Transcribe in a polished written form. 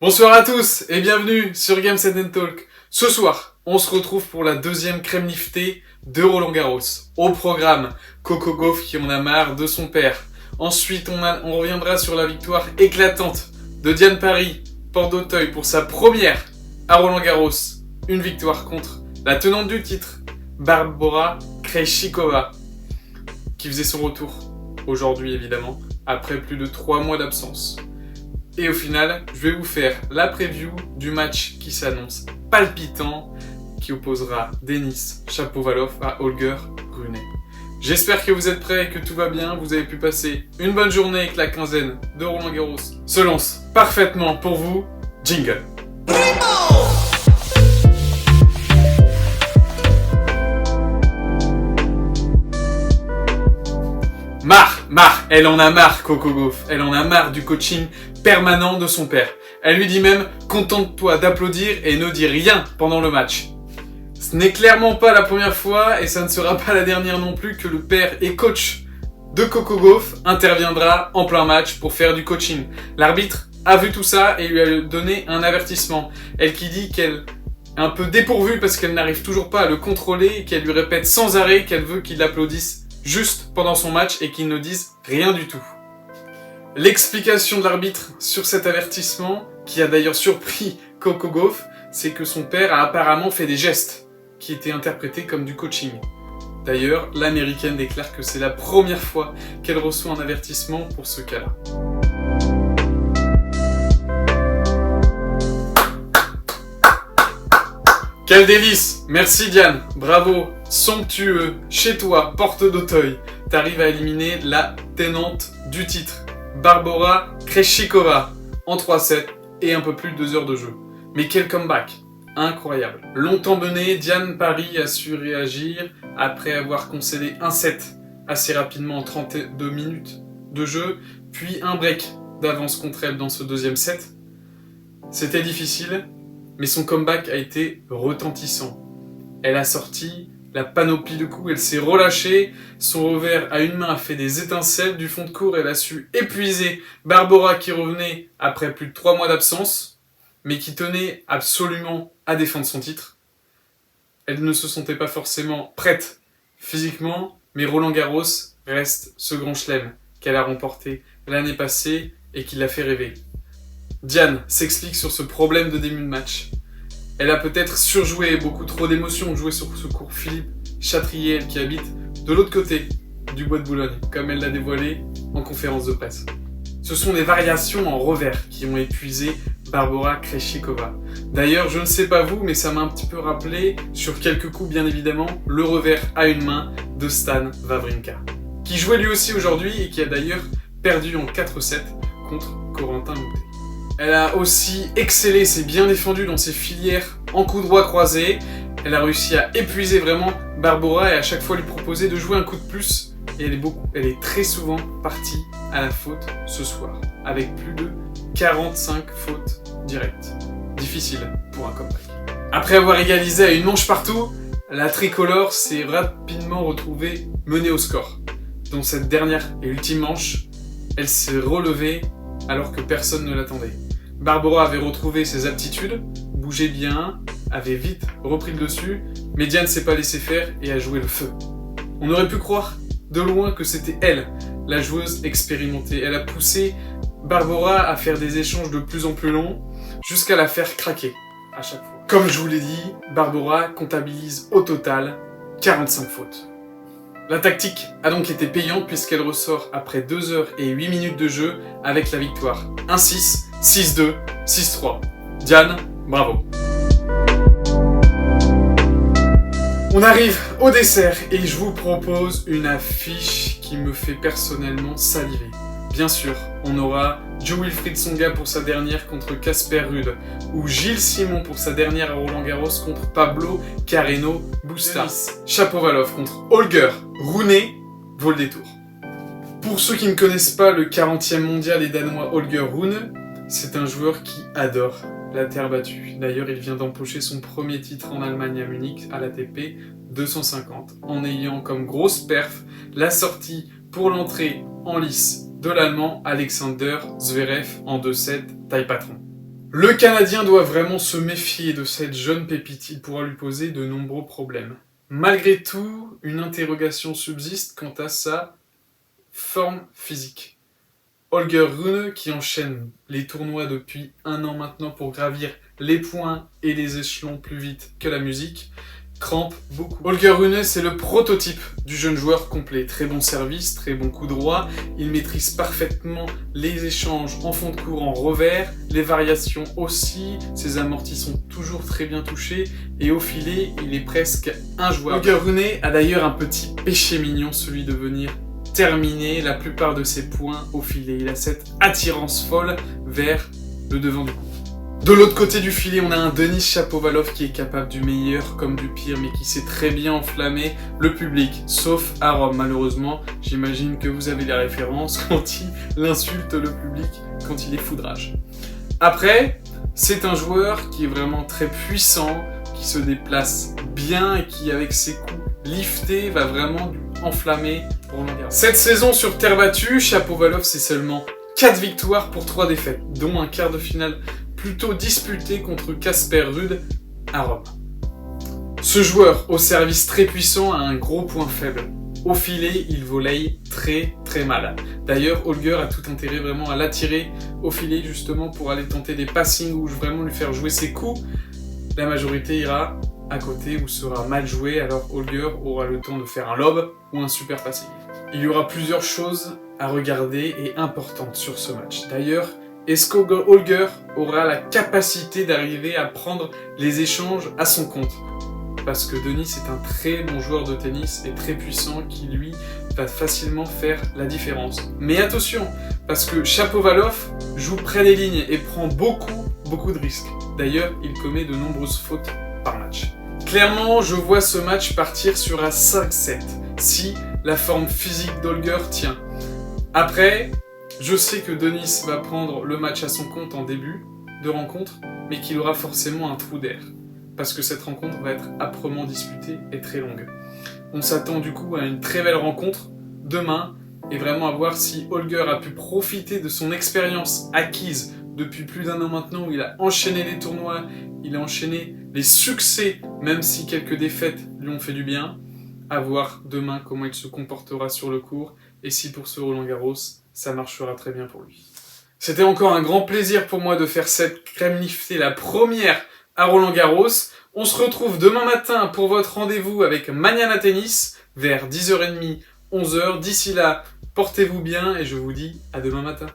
Bonsoir à tous et bienvenue sur Games & Talk. Ce soir, on se retrouve pour la deuxième crème liftée de Roland-Garros. Au programme, Coco Gauff qui en a marre de son père. Ensuite, on reviendra sur la victoire éclatante de Diane Parry, porte d'Auteuil, pour sa première à Roland-Garros. Une victoire contre la tenante du titre, Barbora Krejcikova, qui faisait son retour aujourd'hui évidemment, après plus de 3 mois d'absence. Et au final, je vais vous faire la preview du match qui s'annonce palpitant, qui opposera Denis Shapovalov à Holger Rune. J'espère que vous êtes prêts et que tout va bien, vous avez pu passer une bonne journée avec la quinzaine de Roland-Garros. Se lance parfaitement pour vous, jingle. Elle en a marre, Coco Gauff. Elle en a marre du coaching permanent de son père. Elle lui dit même « Contente-toi d'applaudir et ne dis rien pendant le match ». Ce n'est clairement pas la première fois, et ça ne sera pas la dernière non plus, que le père et coach de Coco Gauff interviendra en plein match pour faire du coaching. L'arbitre a vu tout ça et lui a donné un avertissement. Elle qui dit qu'elle est un peu dépourvue parce qu'elle n'arrive toujours pas à le contrôler et qu'elle lui répète sans arrêt qu'elle veut qu'il l'applaudisse juste pendant son match et qu'ils ne disent rien du tout. L'explication de l'arbitre sur cet avertissement, qui a d'ailleurs surpris Coco Gauff, c'est que son père a apparemment fait des gestes qui étaient interprétés comme du coaching. D'ailleurs, l'américaine déclare que c'est la première fois qu'elle reçoit un avertissement pour ce cas-là. Quel délice! Merci Diane, bravo, somptueux, chez toi, porte d'Auteuil. T'arrives à éliminer la tenante du titre, Barbora Krejcikova, en 3-7 et un peu plus de 2 heures de jeu. Mais quel comeback! Incroyable. Longtemps mené, Diane Parry a su réagir après avoir concédé un set assez rapidement en 32 minutes de jeu, puis un break d'avance contre elle dans ce deuxième set. C'était difficile, mais son comeback a été retentissant. Elle a sorti la panoplie de coups, elle s'est relâchée, son revers à une main a fait des étincelles du fond de court, elle a su épuiser Barbora qui revenait après plus de 3 mois d'absence, mais qui tenait absolument à défendre son titre. Elle ne se sentait pas forcément prête physiquement, mais Roland-Garros reste ce grand chelem qu'elle a remporté l'année passée et qui l'a fait rêver. Diane s'explique sur ce problème de début de match. Elle a peut-être surjoué, beaucoup trop d'émotions, joué sur ce court Philippe Chatriel qui habite de l'autre côté du bois de Boulogne, comme elle l'a dévoilé en conférence de presse. Ce sont les variations en revers qui ont épuisé Barbora Krejcikova. D'ailleurs, je ne sais pas vous, mais ça m'a un petit peu rappelé, sur quelques coups bien évidemment, le revers à une main de Stan Wawrinka, qui jouait lui aussi aujourd'hui et qui a d'ailleurs perdu en 4-7 contre Corentin Moutet. Elle a aussi excellé, s'est bien défendue dans ses filières en coup droit croisé. Elle a réussi à épuiser vraiment Barbora et à chaque fois lui proposer de jouer un coup de plus. Et elle est très souvent partie à la faute ce soir, avec plus de 45 fautes directes. Difficile pour un comeback. Après avoir égalisé à une manche partout, la tricolore s'est rapidement retrouvée menée au score. Dans cette dernière et ultime manche, elle s'est relevée alors que personne ne l'attendait. Barbora avait retrouvé ses aptitudes, bougeait bien, avait vite repris le dessus, mais Diane ne s'est pas laissé faire et a joué le feu. On aurait pu croire de loin que c'était elle, la joueuse expérimentée. Elle a poussé Barbora à faire des échanges de plus en plus longs, jusqu'à la faire craquer à chaque fois. Comme je vous l'ai dit, Barbora comptabilise au total 45 fautes. La tactique a donc été payante puisqu'elle ressort après 2 heures et 8 minutes de jeu avec la victoire 1-6, 6-2, 6-3. Diane, bravo. On arrive au dessert et je vous propose une affiche qui me fait personnellement saliver. Bien sûr, on aura Jo-Wilfried Tsonga pour sa dernière contre Casper Ruud, ou Gilles Simon pour sa dernière à Roland-Garros contre Pablo Carreno Busta. Shapovalov contre Holger Rune vaut le détour. Pour ceux qui ne connaissent pas le 40e mondial et danois Holger Rune, c'est un joueur qui adore la terre battue. D'ailleurs, il vient d'empocher son premier titre en Allemagne à Munich à l'ATP 250, en ayant comme grosse perf la sortie pour l'entrée en lice de l'Allemand Alexander Zverev en 2-7 taille patron. Le Canadien doit vraiment se méfier de cette jeune pépite, il pourra lui poser de nombreux problèmes. Malgré tout, une interrogation subsiste quant à sa forme physique. Holger Rune, qui enchaîne les tournois depuis 1 an maintenant pour gravir les points et les échelons plus vite que la musique, crampe beaucoup. Holger Rune, c'est le prototype du jeune joueur complet. Très bon service, très bon coup droit, il maîtrise parfaitement les échanges en fond de cours en revers, les variations aussi, ses amortis sont toujours très bien touchés et au filet, il est presque injouable. Holger Rune a d'ailleurs un petit péché mignon, celui de venir terminer la plupart de ses points au filet. Il a cette attirance folle vers le devant du coup. De l'autre côté du filet, on a un Denis Shapovalov qui est capable du meilleur comme du pire, mais qui sait très bien enflammer le public, sauf à Rome. Malheureusement, j'imagine que vous avez les références quand il insulte le public, quand il est foudrage. Après, c'est un joueur qui est vraiment très puissant, qui se déplace bien et qui, avec ses coups liftés, va vraiment enflammer Roland Garros. Cette saison sur terre battue, Shapovalov, c'est seulement 4 victoires pour 3 défaites, dont un quart de finale plutôt disputé contre Casper Ruud à Rome. Ce joueur, au service très puissant, a un gros point faible. Au filet, il volley très mal. D'ailleurs, Holger a tout intérêt vraiment à l'attirer au filet justement pour aller tenter des passings ou vraiment lui faire jouer ses coups. La majorité ira à côté ou sera mal joué, alors Holger aura le temps de faire un lob ou un super passing. Il y aura plusieurs choses à regarder et importantes sur ce match. D'ailleurs, est-ce qu'Holger aura la capacité d'arriver à prendre les échanges à son compte? Parce que Denis est un très bon joueur de tennis et très puissant qui, lui, va facilement faire la différence. Mais attention, parce que Shapovalov joue près des lignes et prend beaucoup de risques. D'ailleurs, il commet de nombreuses fautes par match. Clairement, je vois ce match partir sur un 5-7, si la forme physique d'Holger tient. Après, je sais que Denis va prendre le match à son compte en début de rencontre, mais qu'il aura forcément un trou d'air, parce que cette rencontre va être âprement disputée et très longue. On s'attend du coup à une très belle rencontre demain, et vraiment à voir si Holger a pu profiter de son expérience acquise depuis plus d'1 an maintenant, où il a enchaîné les tournois, il a enchaîné les succès, même si quelques défaites lui ont fait du bien. À voir demain comment il se comportera sur le court, et si pour ce Roland Garros, ça marchera très bien pour lui. C'était encore un grand plaisir pour moi de faire cette crème liftée, la première à Roland Garros. On se retrouve demain matin pour votre rendez-vous avec Mañana Tennis vers 10h30, 11h. D'ici là, portez-vous bien et je vous dis à demain matin.